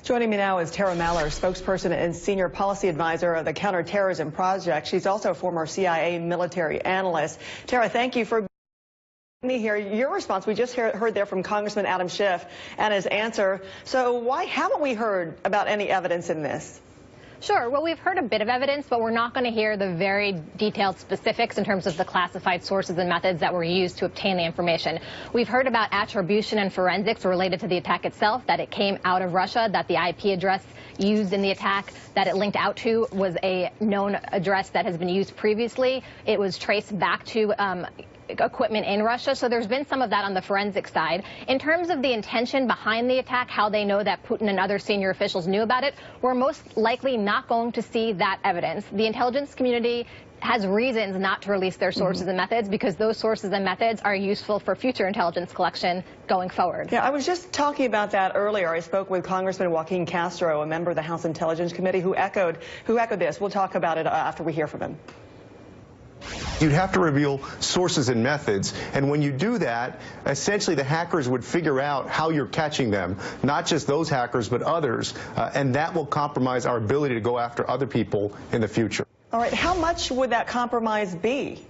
Joining me now is Tara Maller, spokesperson and senior policy advisor of the Counterterrorism Project. She's also a former CIA military analyst. Tara, thank you for being with me here. Your response, we just heard there from Congressman Adam Schiff and his answer. So why haven't we heard about any evidence in this? Sure. Well, we've heard a bit of evidence, but we're not going to hear the very detailed specifics in terms of the classified sources and methods that were used to obtain the information. We've heard about attribution and forensics related to the attack itself, that it came out of Russia, that the IP address used in the attack that it linked out to was a known address that has been used previously. It was traced back to equipment in Russia, so there's been some of that on the forensic side. In terms of the intention behind the attack, how they know that Putin and other senior officials knew about it, we're most likely not going to see that evidence. The intelligence community has reasons not to release their sources and methods because those sources and methods are useful for future intelligence collection going forward. Yeah, I was just talking about that earlier. I spoke with Congressman Joaquin Castro, a member of the House Intelligence Committee, who echoed this. We'll talk about it after we hear from him. You'd have to reveal sources and methods, and when you do that, essentially the hackers would figure out how you're catching them, not just those hackers, but others, and that will compromise our ability to go after other people in the future. All right, how much would that compromise be?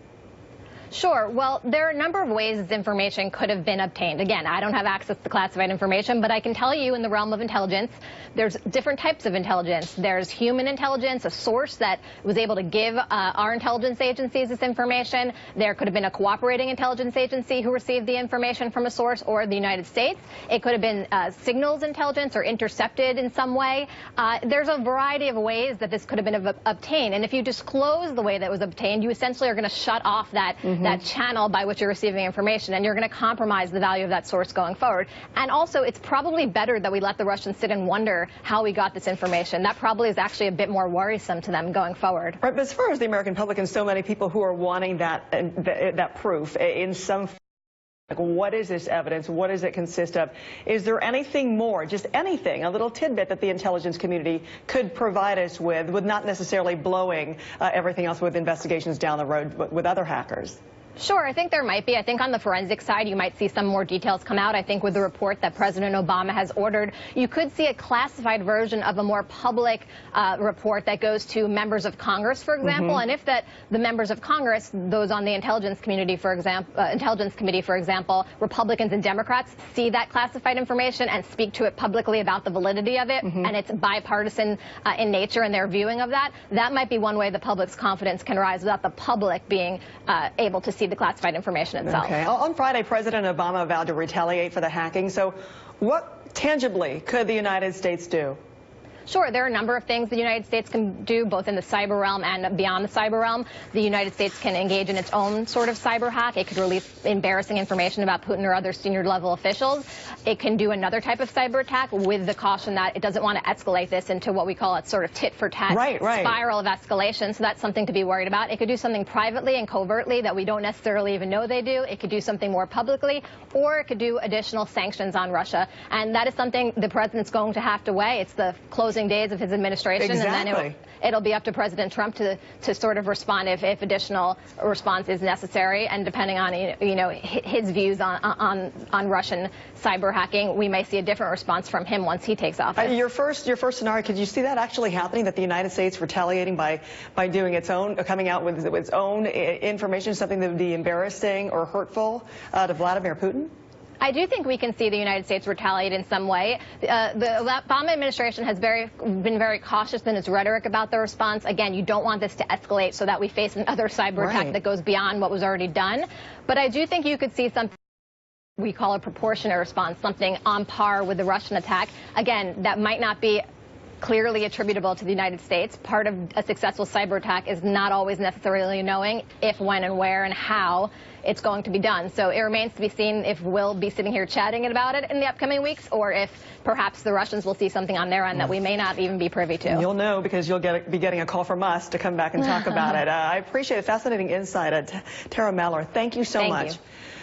Sure. Well, there are a number of ways this information could have been obtained. Again, I don't have access to classified information, but I can tell you in the realm of intelligence, there's different types of intelligence. There's human intelligence, a source that was able to give our intelligence agencies this information. There could have been a cooperating intelligence agency who received the information from a source, or the United States. It could have been signals intelligence or intercepted in some way. There's a variety of ways that this could have been obtained. And if you disclose the way that it was obtained, you essentially are going to shut off that channel by which you're receiving information, and you're going to compromise the value of that source going forward. And also, it's probably better that we let the Russians sit and wonder how we got this information. That probably is actually a bit more worrisome to them going forward. Right, but as far as the American public and so many people who are wanting that proof in some form, like, what is this evidence? What does it consist of? Is there anything more, just anything, a little tidbit that the intelligence community could provide us with not necessarily blowing everything else with investigations down the road with other hackers? Sure, I think there might be. I think on the forensic side, you might see some more details come out. I think with the report that President Obama has ordered, you could see a classified version of a more public report that goes to members of Congress, for example. And if the members of Congress, those on the intelligence committee, for example, Republicans and Democrats, see that classified information and speak to it publicly about the validity of it, and it's bipartisan in nature in their viewing of that, that might be one way the public's confidence can rise without the public being able to see the classified information itself. Okay. On Friday, President Obama vowed to retaliate for the hacking. So what tangibly could the United States do? Sure, there are a number of things the United States can do, both in the cyber realm and beyond the cyber realm. The United States can engage in its own sort of cyber hack. It could release embarrassing information about Putin or other senior-level officials. It can do another type of cyber attack with the caution that it doesn't want to escalate this into what we call a sort of tit-for-tat spiral of escalation, so that's something to be worried about. It could do something privately and covertly that we don't necessarily even know they do. It could do something more publicly, or it could do additional sanctions on Russia, and that is something the president's going to have to weigh. It's the closing days of his administration, and then it'll be up to President Trump to sort of respond if additional response is necessary. And depending on his views on Russian cyber hacking, we may see a different response from him once he takes office. Your first scenario, could you see that actually happening, that the United States retaliating by doing its own, coming out with its own information, something that would be embarrassing or hurtful to Vladimir Putin? I do think we can see the United States retaliate in some way. The Obama administration has been very cautious in its rhetoric about the response. Again, you don't want this to escalate so that we face another cyber attack that goes beyond what was already done. But I do think you could see something we call a proportionate response, something on par with the Russian attack. Again, that might not be clearly attributable to the United States. Part of a successful cyber attack is not always necessarily knowing if, when, and where, and how it's going to be done. So it remains to be seen if we'll be sitting here chatting about it in the upcoming weeks, or if perhaps the Russians will see something on their end that we may not even be privy to. You'll know, because you'll be getting a call from us to come back and talk about it. I appreciate it. Fascinating insight. Tara Maller, thank you so much. Thank you.